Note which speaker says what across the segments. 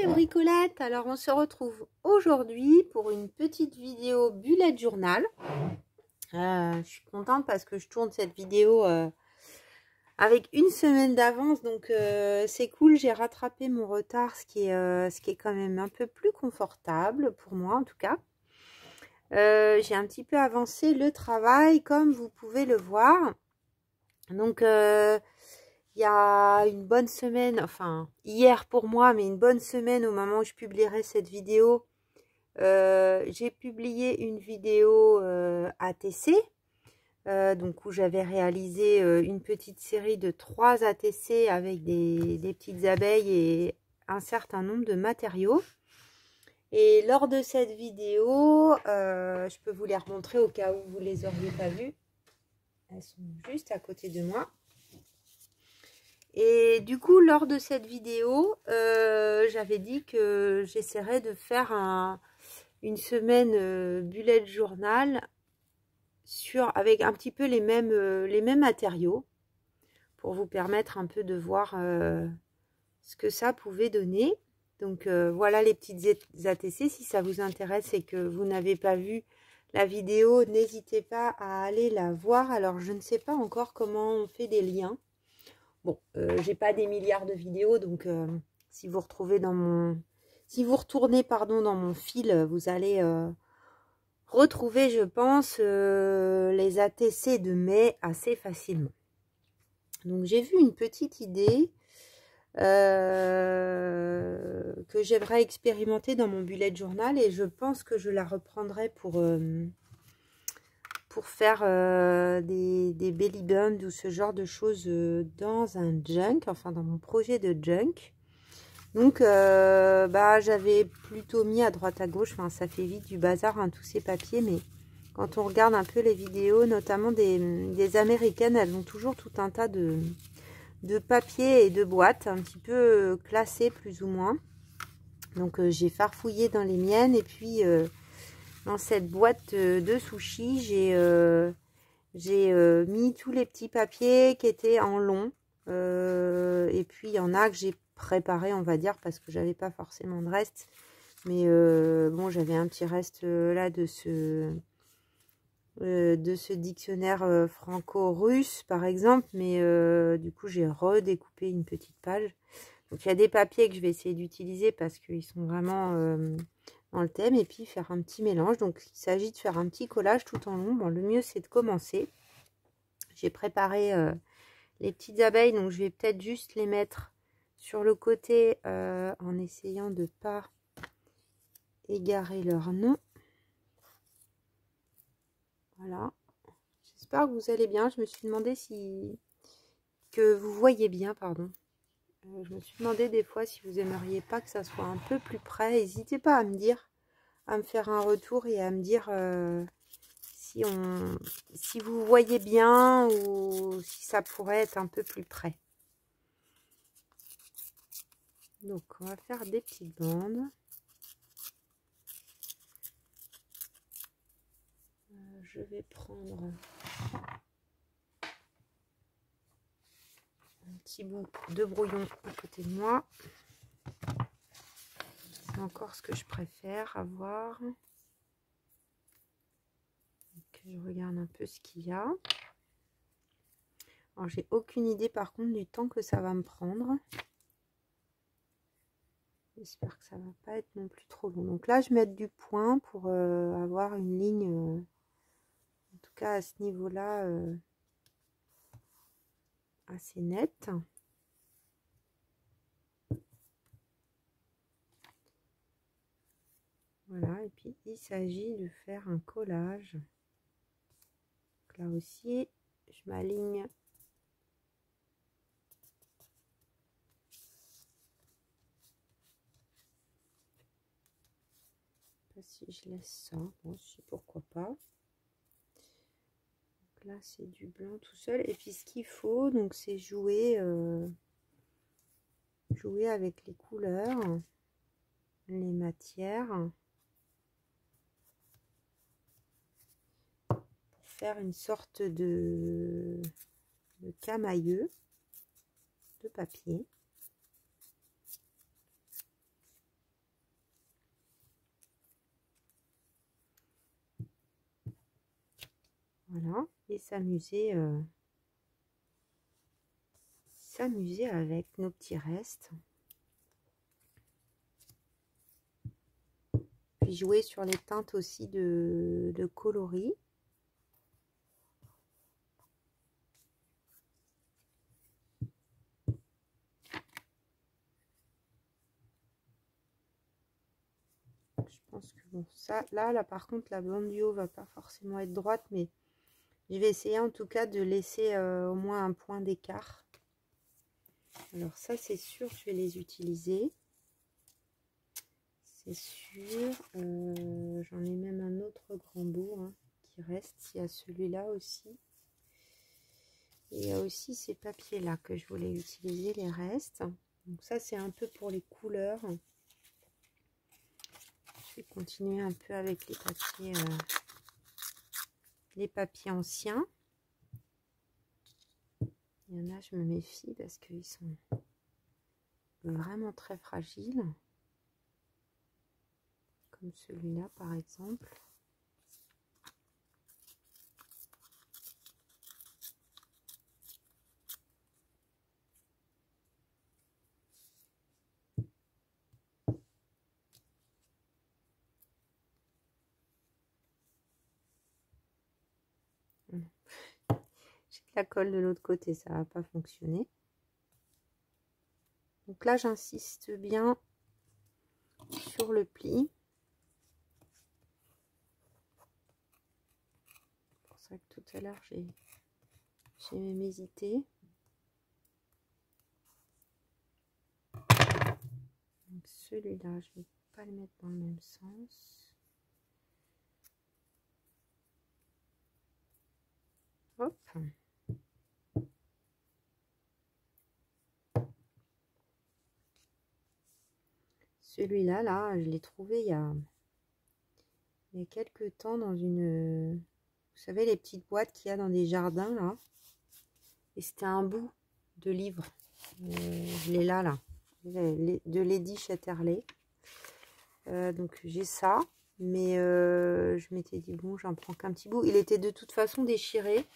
Speaker 1: les bricolettes, alors on se retrouve aujourd'hui pour une petite vidéo bullet journal. Je suis contente parce que je tourne cette vidéo avec une semaine d'avance, donc c'est cool, j'ai rattrapé mon retard, ce qui est quand même un peu plus confortable pour moi en tout cas. J'ai un petit peu avancé le travail comme vous pouvez le voir. Donc il y a une bonne semaine, enfin hier pour moi, mais une bonne semaine au moment où je publierai cette vidéo, j'ai publié une vidéo ATC, donc où j'avais réalisé une petite série de 3 ATC avec des petites abeilles et un certain nombre de matériaux. Et lors de cette vidéo, je peux vous les remontrer au cas où vous les auriez pas vues. Elles sont juste à côté de moi. Et du coup, lors de cette vidéo, j'avais dit que j'essaierais de faire une semaine bullet journal avec un petit peu les mêmes matériaux pour vous permettre un peu de voir ce que ça pouvait donner. Donc voilà les petites ATC. Si ça vous intéresse et que vous n'avez pas vu la vidéo, n'hésitez pas à aller la voir. Alors je ne sais pas encore comment on fait des liens. Bon, j'ai pas des milliards de vidéos, donc si vous retournez dans mon fil, vous allez retrouver, je pense, les ATC de mai assez facilement. Donc j'ai vu une petite idée que j'aimerais expérimenter dans mon bullet journal et je pense que je la reprendrai pour faire des belly bands ou ce genre de choses dans un junk, enfin dans mon projet de junk. Donc j'avais plutôt mis à droite à gauche, enfin ça fait vite du bazar hein, tous ces papiers, mais quand on regarde un peu les vidéos, notamment des américaines, elles ont toujours tout un tas de papiers et de boîtes un petit peu classées plus ou moins. Donc j'ai farfouillé dans les miennes et puis dans cette boîte de sushi, j'ai mis tous les petits papiers qui étaient en long. Et puis, il y en a que j'ai préparé, on va dire, parce que j'avais pas forcément de reste. Mais bon, j'avais un petit reste là de ce dictionnaire franco-russe, par exemple. Mais du coup, j'ai redécoupé une petite page. Donc, il y a des papiers que je vais essayer d'utiliser parce qu'ils sont vraiment dans le thème, et puis faire un petit mélange. Donc il s'agit de faire un petit collage tout en long. Bon, le mieux c'est de commencer. J'ai préparé les petites abeilles, donc je vais peut-être juste les mettre sur le côté en essayant de pas égarer leur nom. Voilà, j'espère que vous allez bien. Je me suis demandé que vous voyez bien, pardon. Je me suis demandé des fois si vous aimeriez pas que ça soit un peu plus près. N'hésitez pas à me dire, à me faire un retour et à me dire si vous voyez bien ou si ça pourrait être un peu plus près. Donc on va faire des petites bandes. Je vais prendre un petit bout de brouillon à côté de moi. C'est encore ce que je préfère avoir. Donc, je regarde un peu ce qu'il y a. Alors j'ai aucune idée par contre du temps que ça va me prendre. J'espère que ça va pas être non plus trop long. Donc là je mets du point pour avoir une ligne, en tout cas à ce niveau-là, assez nette. Voilà, et puis il s'agit de faire un collage. Donc là aussi, je m'aligne. Pas si je laisse ça, bon, je sais pourquoi pas. Donc là, c'est du blanc tout seul. Et puis ce qu'il faut, donc c'est jouer avec les couleurs, les matières. Faire une sorte de camailleux de papier. Voilà, et s'amuser avec nos petits restes. Puis jouer sur les teintes aussi de coloris. Je pense que bon, ça, là par contre, la bande du haut va pas forcément être droite, mais je vais essayer en tout cas de laisser au moins un point d'écart. Alors ça, c'est sûr, je vais les utiliser. C'est sûr. J'en ai même un autre grand bout hein, qui reste. Il y a celui-là aussi. Et il y a aussi ces papiers-là que je voulais utiliser, les restes. Donc ça, c'est un peu pour les couleurs. Je vais continuer un peu avec les papiers anciens. Il y en a, je me méfie parce qu'ils sont vraiment très fragiles. Comme celui-là, par exemple. J'ai de la colle de l'autre côté, ça va pas fonctionner. Donc là, j'insiste bien sur le pli. C'est pour ça que tout à l'heure, j'ai même hésité. Donc celui-là, je vais pas le mettre dans le même sens. Hop. Celui-là, là, je l'ai trouvé il y a quelques temps dans une... Vous savez, les petites boîtes qu'il y a dans des jardins, là. Et c'était un bout de livre. Je l'ai là. De Lady Chatterley. Donc j'ai ça. Mais je m'étais dit, bon, j'en prends qu'un petit bout. Il était de toute façon déchiré.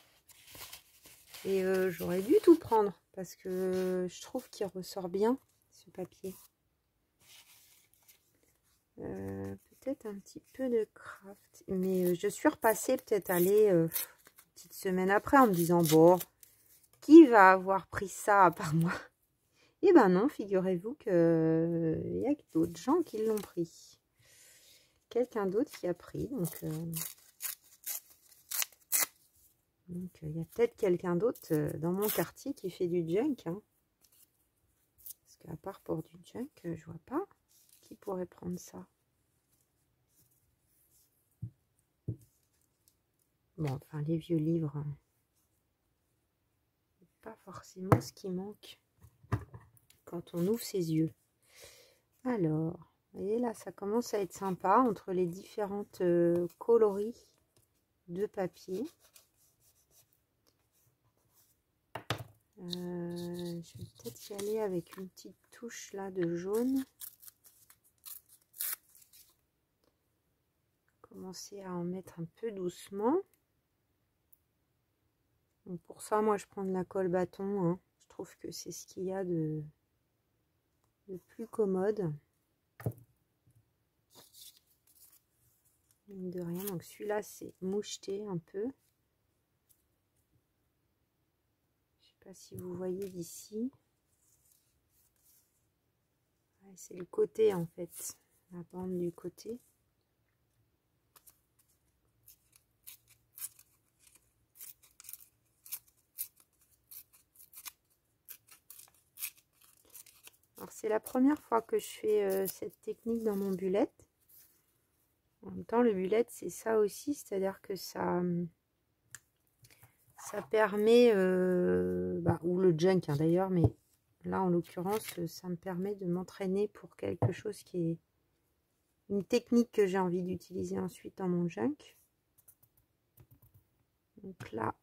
Speaker 1: Et j'aurais dû tout prendre. Parce que je trouve qu'il ressort bien, ce papier. Peut-être un petit peu de craft. Mais je suis repassée peut-être aller une petite semaine après en me disant, bon, qui va avoir pris ça à part moi? Et ben non, figurez-vous qu'il y a d'autres gens qui l'ont pris. Quelqu'un d'autre qui a pris. Donc il y a peut-être quelqu'un d'autre dans mon quartier qui fait du junk. Hein. Parce qu'à part pour du junk, je vois pas qui pourrait prendre ça. Bon, enfin, les vieux livres, hein, c'est pas forcément ce qui manque quand on ouvre ses yeux. Alors, vous voyez là, ça commence à être sympa entre les différentes coloris de papier. Je vais peut-être y aller avec une petite touche là de jaune. Commencer à en mettre un peu doucement. Donc pour ça, moi je prends de la colle bâton. Hein. Je trouve que c'est ce qu'il y a de plus commode. Mine de rien. Donc celui-là, c'est moucheté un peu. Je sais pas si vous voyez d'ici. Ouais, c'est le côté en fait. La bande du côté. Alors c'est la première fois que je fais cette technique dans mon bullet. En même temps, le bullet, c'est ça aussi, c'est-à-dire que ça permet, ou le junk hein, d'ailleurs, mais là en l'occurrence, ça me permet de m'entraîner pour quelque chose qui est une technique que j'ai envie d'utiliser ensuite dans mon junk. Donc là,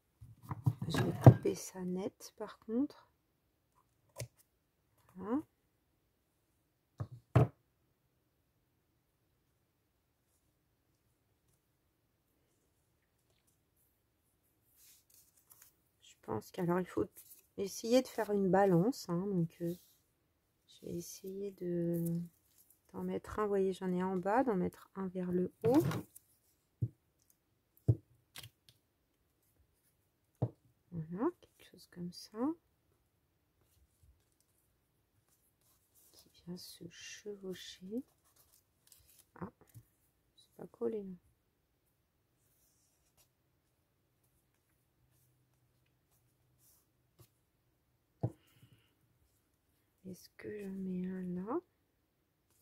Speaker 1: je vais couper ça net par contre. Voilà. pense qu'alors il faut essayer de faire une balance, hein, donc je vais essayer d'en mettre un, vous voyez j'en ai en bas, d'en mettre un vers le haut. Voilà, quelque chose comme ça. Qui vient se chevaucher. Ah, c'est pas collé là. Est-ce que j'en mets un là?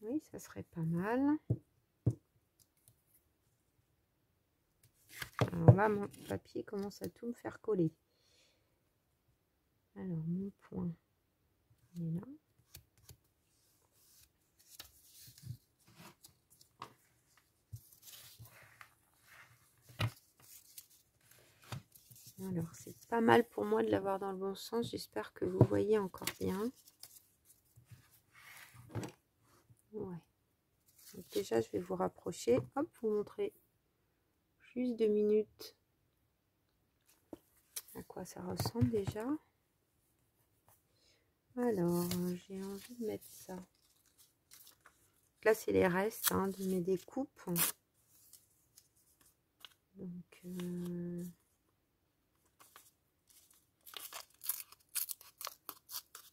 Speaker 1: Oui, ça serait pas mal. Alors là, mon papier commence à tout me faire coller. Alors, mon point, il est là. Alors, c'est pas mal pour moi de l'avoir dans le bon sens. J'espère que vous voyez encore bien. Ouais. Donc déjà, je vais vous rapprocher. Hop, vous montrer juste 2 minutes à quoi ça ressemble déjà. Alors, j'ai envie de mettre ça. Là, c'est les restes hein, de mes découpes. Donc, je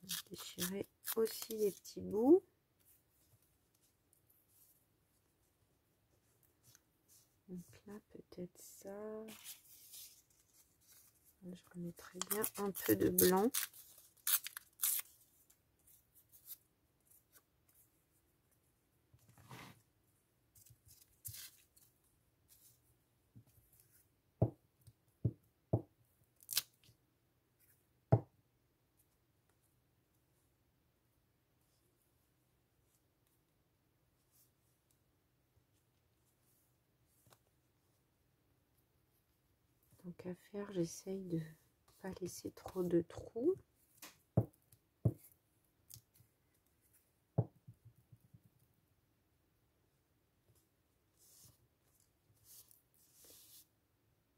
Speaker 1: vais déchirer aussi les petits bouts. Donc là, peut-être ça. Je remettrai bien un peu de blanc. Donc à faire, j'essaye de pas laisser trop de trous.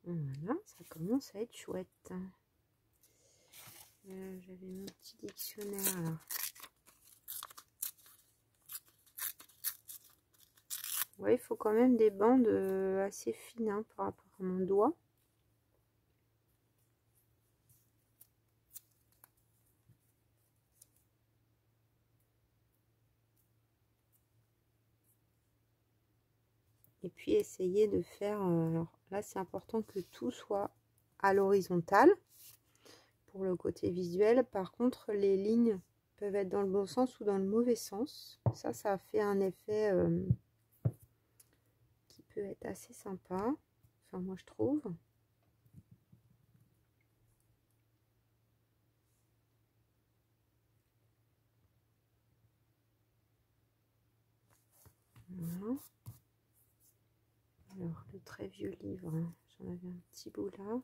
Speaker 1: Voilà, ça commence à être chouette. J'avais mon petit dictionnaire là. Ouais, il faut quand même des bandes assez fines hein, par rapport à mon doigt. Et puis essayer de faire, alors là c'est important que tout soit à l'horizontale pour le côté visuel. Par contre les lignes peuvent être dans le bon sens ou dans le mauvais sens. Ça fait un effet qui peut être assez sympa. Enfin moi je trouve. Voilà. Alors le très vieux livre, hein, j'en avais un petit bout là.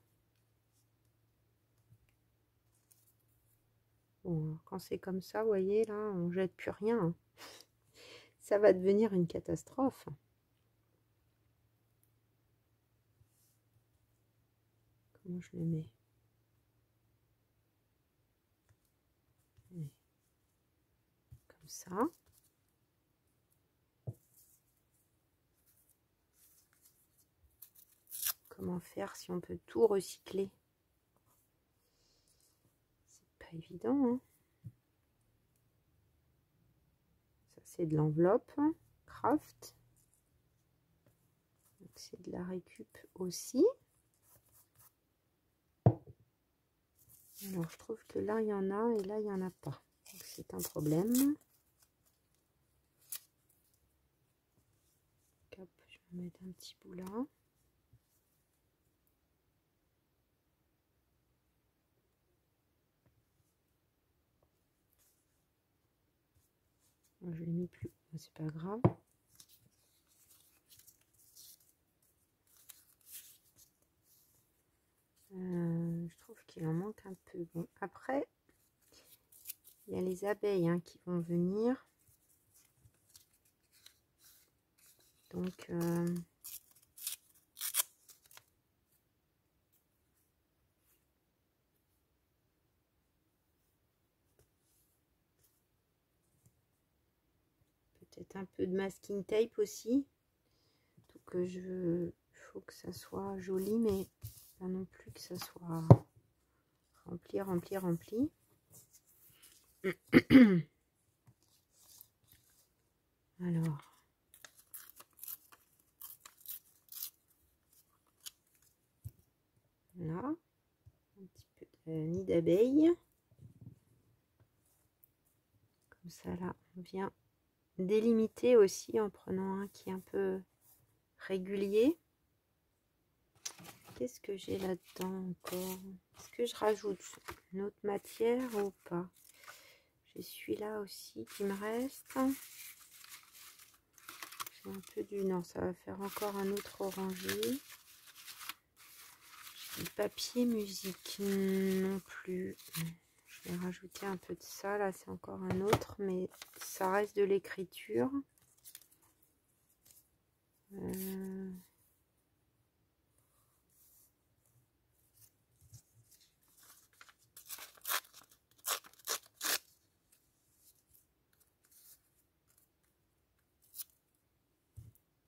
Speaker 1: Bon, quand c'est comme ça, vous voyez, là, on jette plus rien. Hein. Ça va devenir une catastrophe. Comment je le mets? Comme ça. Comment faire si on peut tout recycler? C'est pas évident. Hein. Ça, c'est de l'enveloppe. Craft. C'est de la récup aussi. Alors, je trouve que là, il y en a et là, il n'y en a pas. C'est un problème. Hop, je vais mettre un petit bout là. Je l'ai mis plus, c'est pas grave. Je trouve qu'il en manque un peu. Bon, après, il y a les abeilles hein, qui vont venir. Donc, peut-être un peu de masking tape aussi. Donc il faut que ça soit joli, mais pas non plus que ça soit rempli, rempli, rempli. Alors. Là, un petit peu de nid d'abeille. Comme ça, là, on vient délimiter aussi en prenant un qui est un peu régulier. Qu'est-ce que j'ai là-dedans encore? Est-ce que je rajoute une autre matière ou pas? J'ai celui-là aussi qui me reste. J'ai un peu du... Non, ça va faire encore un autre orangé. Du papier musique non plus. Je vais rajouter un peu de ça. Là, c'est encore un autre, mais ça reste de l'écriture.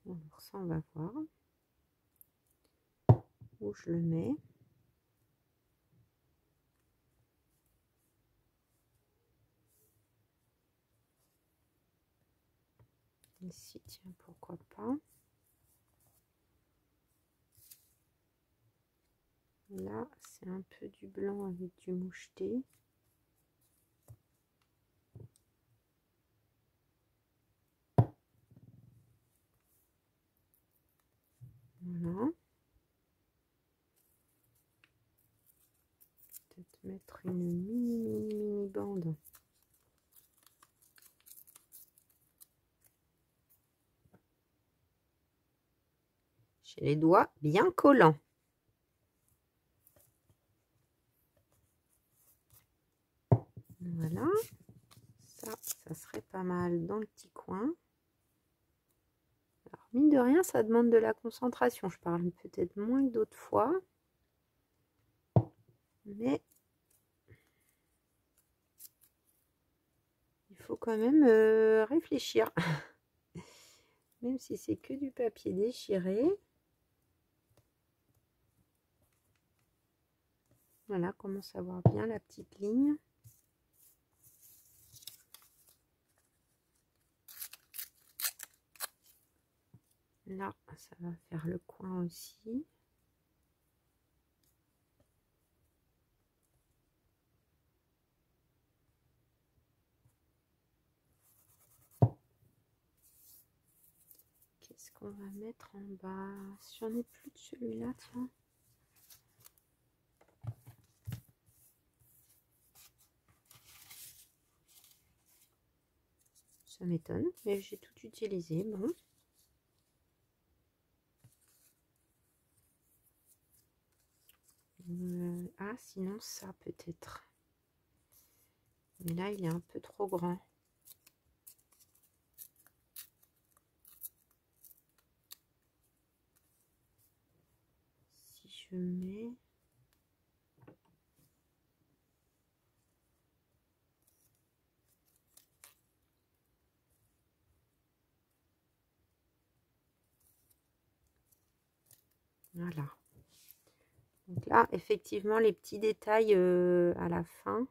Speaker 1: Alors ça, on va voir où je le mets. Ici, tiens, pourquoi pas. Là, c'est un peu du blanc avec du moucheté. Voilà. Peut-être mettre une mini bande. J'ai les doigts bien collants. Voilà. Ça serait pas mal dans le petit coin. Alors, mine de rien, ça demande de la concentration. Je parle peut-être moins que d'autres fois. Mais il faut quand même réfléchir. Même si c'est que du papier déchiré. Voilà, commence à voir bien la petite ligne. Là, ça va faire le coin aussi. Qu'est-ce qu'on va mettre en bas? J'en ai plus de celui-là, tiens. Ça m'étonne, mais j'ai tout utilisé. Bon. Ah, sinon ça peut-être. Mais là, il est un peu trop grand. Si je mets... Voilà. Donc là, effectivement, les petits détails à la fin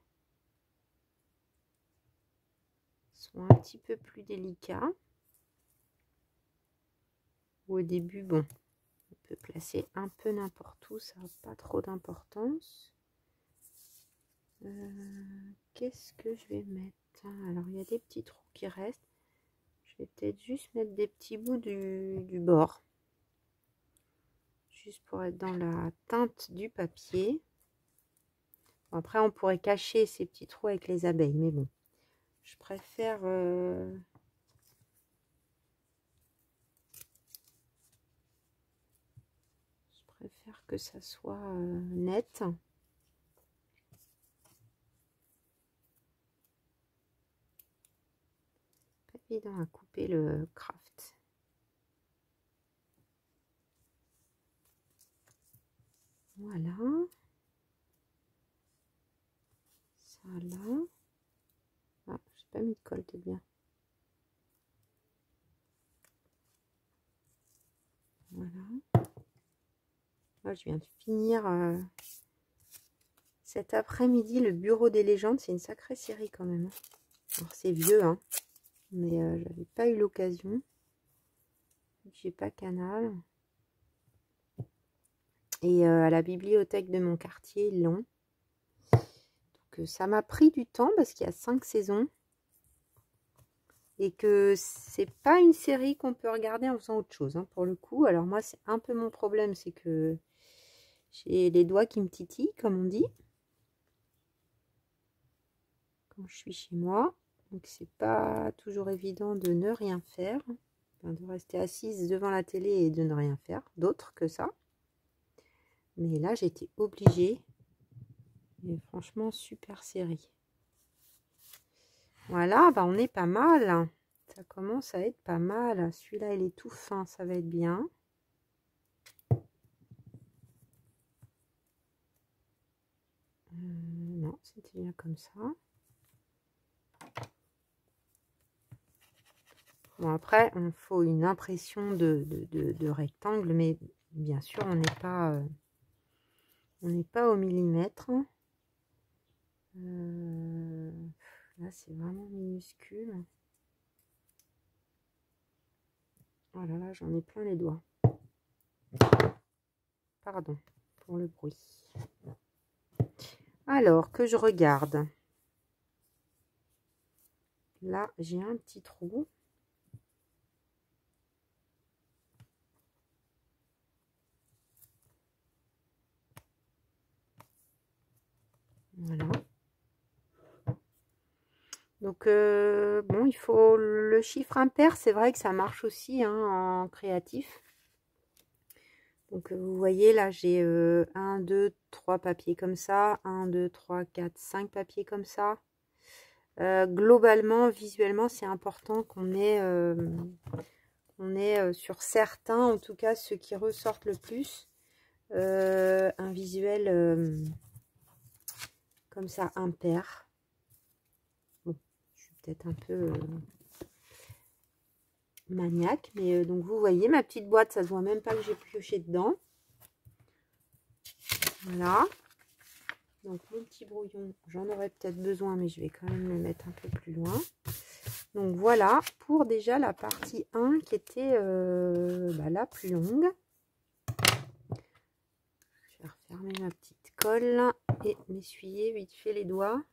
Speaker 1: sont un petit peu plus délicats. Au début, bon, on peut placer un peu n'importe où, ça n'a pas trop d'importance. Qu'est-ce que je vais mettre? Alors, il y a des petits trous qui restent. Je vais peut-être juste mettre des petits bouts du bord. Juste pour être dans la teinte du papier. Bon, après, on pourrait cacher ces petits trous avec les abeilles, mais bon. Je préfère... que ça soit net. Pas évident à couper le craft. Voilà. Ça là. Ah, j'ai pas mis de colle, t'es bien. Voilà. Là, je viens de finir cet après-midi le Bureau des légendes. C'est une sacrée série quand même. Alors c'est vieux, hein, mais j'avais pas eu l'occasion. J'ai pas Canal. Et à la bibliothèque de mon quartier, ils l'ont. Donc ça m'a pris du temps parce qu'il y a 5 saisons. Et que c'est pas une série qu'on peut regarder en faisant autre chose, hein, pour le coup. Alors moi, c'est un peu mon problème, c'est que j'ai les doigts qui me titillent, comme on dit. Quand je suis chez moi. Donc c'est pas toujours évident de ne rien faire. Enfin, de rester assise devant la télé et de ne rien faire. D'autre que ça. Mais là, j'étais obligée. Et franchement, super série. Voilà, bah on est pas mal. Ça commence à être pas mal. Celui-là, il est tout fin, ça va être bien. Non, c'était bien comme ça. Bon, après, il faut une impression de rectangle, mais bien sûr, on n'est pas au millimètre. Là, c'est vraiment minuscule. Oh là là, j'en ai plein les doigts. Pardon pour le bruit. Alors, que je regarde. Là, j'ai un petit trou. Voilà. Donc, bon, il faut le chiffre impair. C'est vrai que ça marche aussi, hein, en créatif. Donc, vous voyez, là, j'ai 1, 2, 3 papiers comme ça. 1, 2, 3, 4, 5 papiers comme ça. Globalement, visuellement, c'est important qu'on ait, sur certains, en tout cas, ceux qui ressortent le plus, un visuel comme ça, impair. Bon, je suis peut-être un peu maniaque, mais donc vous voyez, ma petite boîte, ça se voit même pas que j'ai pioché dedans. Voilà. Donc mon petit brouillon, j'en aurais peut-être besoin, mais je vais quand même le mettre un peu plus loin. Donc voilà, pour déjà la partie 1 qui était la plus longue. Je vais refermer ma petite colle et m'essuyer vite fait les doigts.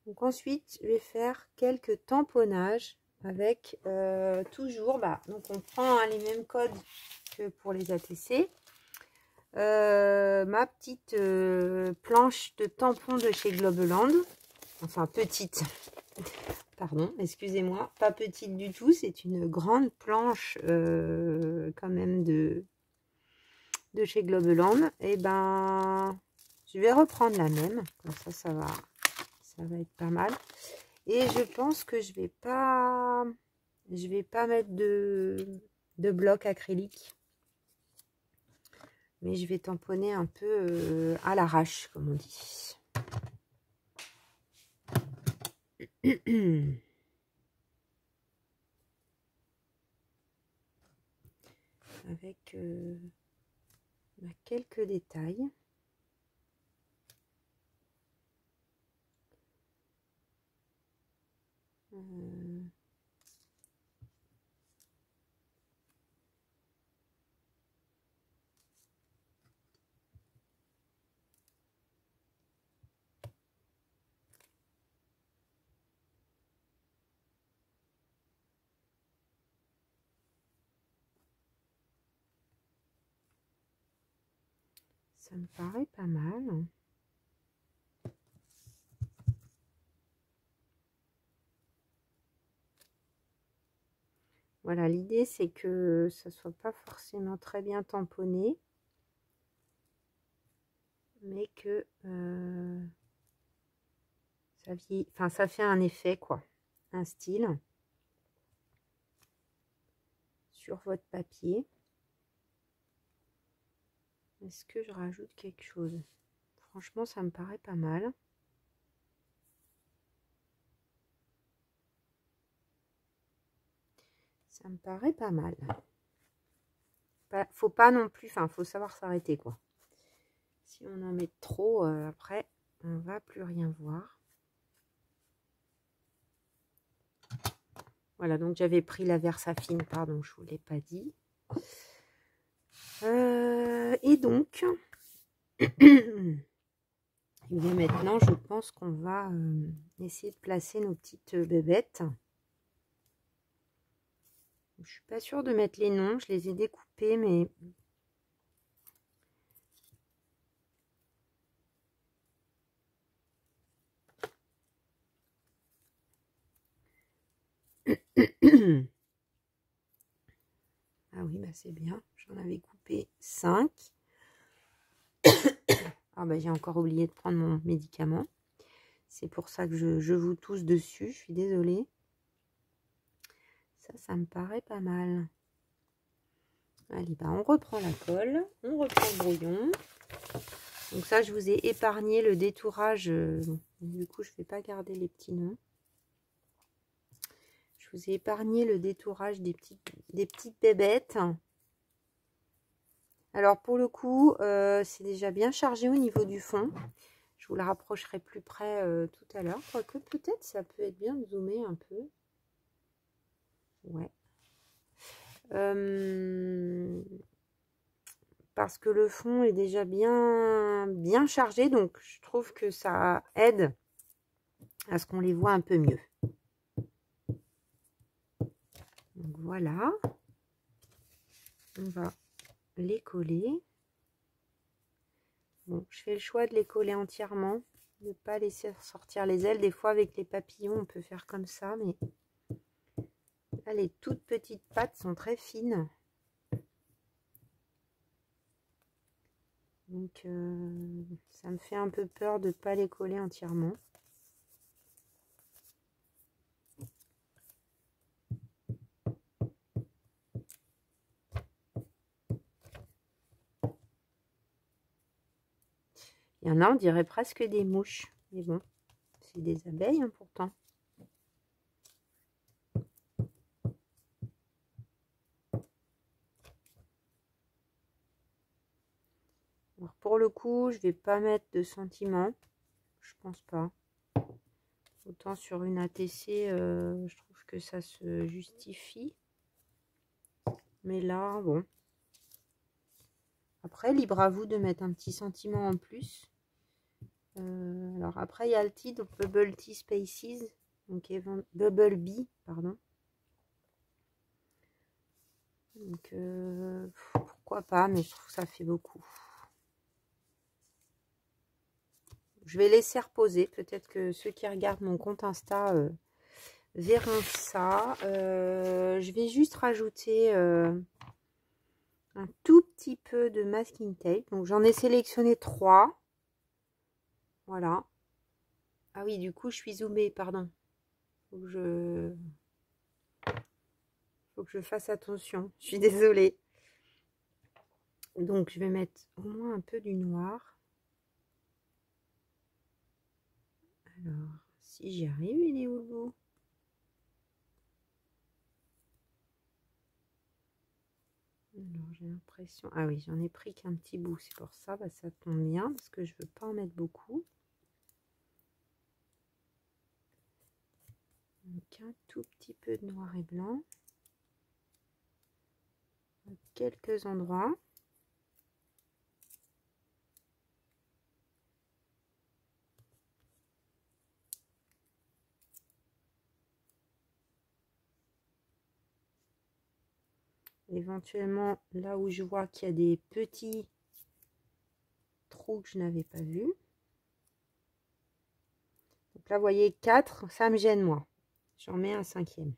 Speaker 1: Donc ensuite, je vais faire quelques tamponnages avec toujours, donc on prend, hein, les mêmes codes que pour les ATC. Ma petite planche de tampons de chez Globeland, enfin petite, pardon, excusez-moi, pas petite du tout, c'est une grande planche quand même de chez Globeland. Et ben je vais reprendre la même, comme ça va être pas mal. Et je pense que je vais pas mettre de bloc acrylique. Mais je vais tamponner un peu à l'arrache, comme on dit. Avec quelques détails. Ça me paraît pas mal. Voilà, l'idée c'est que ça soit pas forcément très bien tamponné, mais que ça fait un effet, quoi, un style sur votre papier. Est-ce que je rajoute quelque chose? Franchement, ça me paraît pas mal. Ça me paraît pas mal. Faut pas non plus, enfin, faut savoir s'arrêter, quoi. Si on en met trop, après, on va plus rien voir. Voilà, donc j'avais pris la Versafine, pardon, je vous l'ai pas dit. Et donc, maintenant, je pense qu'on va essayer de placer nos petites bébêtes. Je suis pas sûre de mettre les noms, je les ai découpés, mais ah oui, bah c'est bien. J'en avais coupé 5. Ah bah j'ai encore oublié de prendre mon médicament. C'est pour ça que je vous tousse dessus. Je suis désolée. Ça me paraît pas mal. Allez, bah on reprend la colle. On reprend le brouillon. Donc ça, je vous ai épargné le détourage. Du coup, je ne vais pas garder les petits noms. Je vous ai épargné le détourage des petites bébêtes. Alors pour le coup, c'est déjà bien chargé au niveau du fond. Je vous la rapprocherai plus près tout à l'heure. Quoique peut-être ça peut être bien de zoomer un peu. Ouais. Parce que le fond est déjà bien chargé. Donc je trouve que ça aide à ce qu'on les voit un peu mieux. Donc voilà. On va les coller. Bon, je fais le choix de les coller entièrement, de ne pas laisser sortir les ailes. Des fois, avec les papillons, on peut faire comme ça, mais là, les toutes petites pattes sont très fines. Donc, ça me fait un peu peur de ne pas les coller entièrement. Il y en a, on dirait presque des mouches. Mais bon, c'est des abeilles hein, pourtant. Alors pour le coup, je vais pas mettre de sentiments. Je pense pas. Autant sur une ATC, je trouve que ça se justifie. Mais là, bon. Après, libre à vous de mettre un petit sentiment en plus. Alors après, il y a le tea, donc Bubble Tea Spaces. Donc Bubble Bee, pardon. Donc pourquoi pas, mais je trouve que ça fait beaucoup. Je vais laisser reposer. Peut-être que ceux qui regardent mon compte Insta verront ça. Je vais juste rajouter un tout petit peu de masking tape. Donc j'en ai sélectionné 3. Voilà. Ah oui, du coup, je suis zoomée, pardon. Faut que je fasse attention. Je suis désolée. Donc, je vais mettre au moins un peu du noir. Alors, si j'y arrive, il est où le bout? Alors, j'ai l'impression... Ah oui, j'en ai pris qu'un petit bout. C'est pour ça, bah, ça tombe bien, parce que je ne veux pas en mettre beaucoup. Donc, un tout petit peu de noir et blanc. À quelques endroits. Éventuellement, là où je vois qu'il y a des petits trous que je n'avais pas vus. Donc là, vous voyez, 4, ça me gêne, moi. J'en mets un 5e.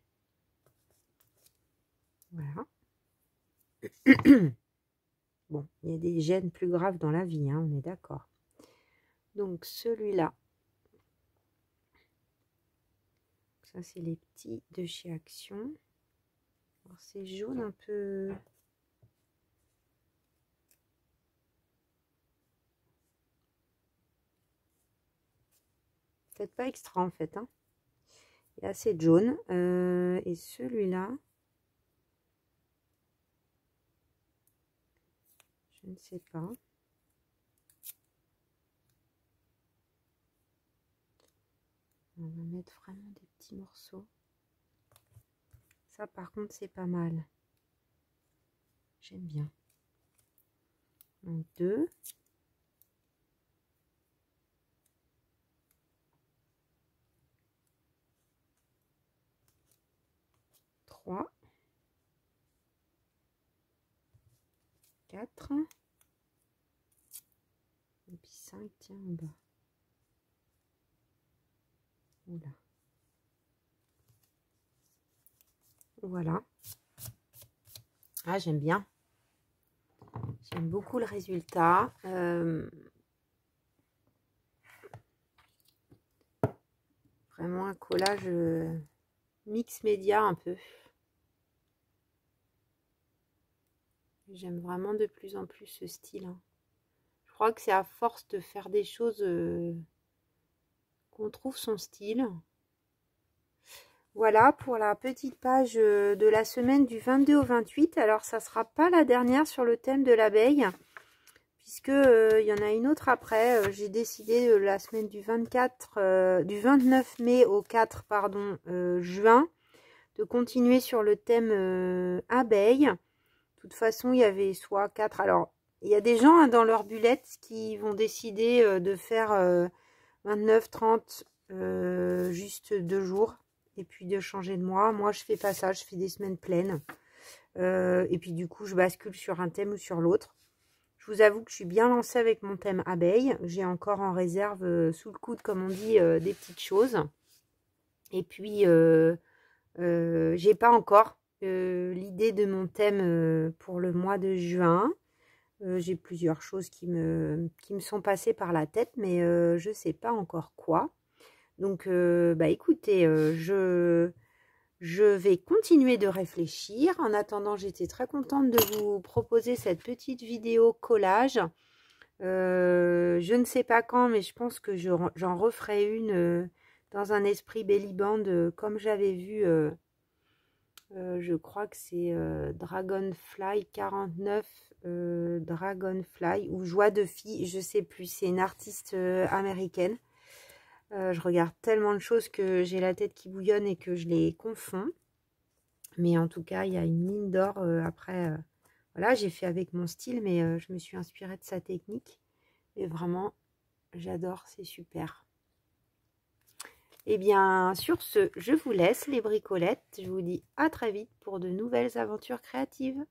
Speaker 1: Voilà. Bon, il y a des gènes plus graves dans la vie, hein, on est d'accord. Donc, celui-là. Ça, c'est les petits de chez Action. Alors, c'est jaune un peu... Peut-être pas extra, en fait. Hein. Il y a assez de jaune. Et celui-là... ne sais pas. On va mettre vraiment des petits morceaux. Ça, par contre, c'est pas mal. J'aime bien. Donc, 2. 3. 4. Et puis 5, tiens, en bas. Voilà. Voilà. Ah, j'aime bien. J'aime beaucoup le résultat. Vraiment un collage mix média un peu. J'aime vraiment de plus en plus ce style. Hein. Je crois que c'est à force de faire des choses qu'on trouve son style. Voilà pour la petite page de la semaine du 22 au 28. Alors, ça ne sera pas la dernière sur le thème de l'abeille, puisque il y en a une autre après. J'ai décidé la semaine du 29 mai au 4 juin de continuer sur le thème abeille. De toute façon, il y avait soit 4. Alors, il y a des gens hein, dans leur bullette qui vont décider de faire 29, 30, juste 2 jours. Et puis de changer de mois. Moi, je fais pas ça, je fais des semaines pleines. Et puis du coup, je bascule sur un thème ou sur l'autre. Je vous avoue que je suis bien lancée avec mon thème abeille. J'ai encore en réserve sous le coude, comme on dit, des petites choses. Et puis, j'ai pas encore l'idée de mon thème pour le mois de juin. J'ai plusieurs choses qui me sont passées par la tête, mais je sais pas encore quoi. Donc, écoutez, je vais continuer de réfléchir. En attendant, j'étais très contente de vous proposer cette petite vidéo collage. Je ne sais pas quand, mais je pense que j'en referai une dans un esprit belly band, comme j'avais vu. Je crois que c'est Dragonfly 49, Dragonfly ou Joie de fille, je sais plus. C'est une artiste américaine. Je regarde tellement de choses que j'ai la tête qui bouillonne et que je les confonds. Mais en tout cas, il y a une mine d'or après. Voilà, j'ai fait avec mon style, mais je me suis inspirée de sa technique. Et vraiment, j'adore, c'est super. Et bien, sur ce, je vous laisse les bricolettes. Je vous dis à très vite pour de nouvelles aventures créatives.